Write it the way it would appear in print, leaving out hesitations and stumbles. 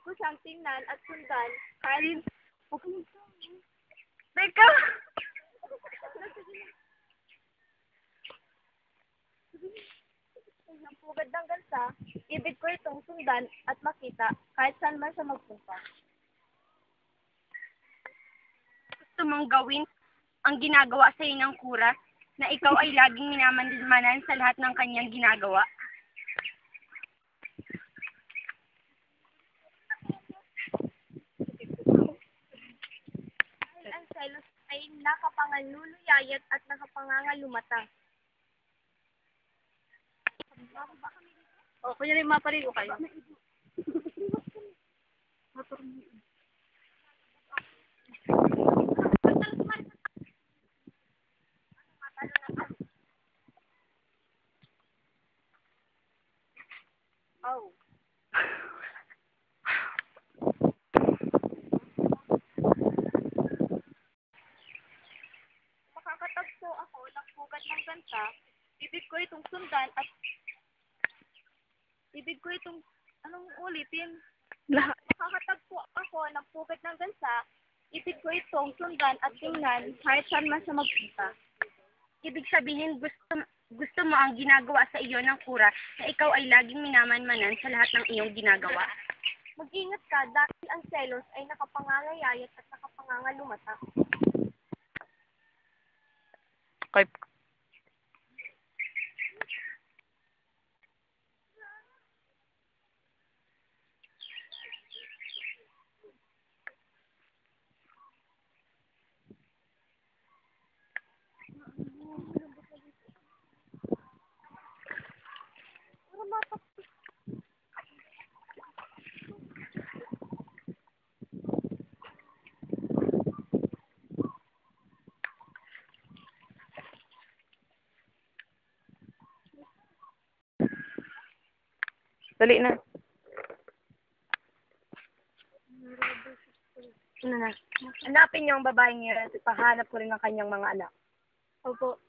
ko siyang tingnan at sundan kahit... Teka! Ng pugad ng gansa, ibig ko itong sundan at makita kahit saan man siya magpunta. Gusto mong gawin ang ginagawa sa iyo ng kura na ikaw ay laging minamanmanan sa lahat ng kanyang ginagawa? Dahil ang selos ay nakapangaluluyayat at nakapangangalumata. O, kunya rin maparigo kayo. Oh. Makakatagpo ako ng pugad ng gansa, ibig ko itong sundan at ibig ko itong anong ulitin? Makakatagpo ako ng pugad ng gansa, ibig ko itong sundan at tingnan kahit saan man siya magpunta. Ibig sabihin, gusto mo ang ginagawa sa iyo ng kura na ikaw ay laging minamanmanan sa lahat ng iyong ginagawa. Mag-ingat ka dahil ang selos ay nakapangangayayat at nakapangangalumata. Okay. Dali na. Ano na? Hanapin niyo ang babaeng yun at ipahanap ko rin ang kanyang mga anak. Opo.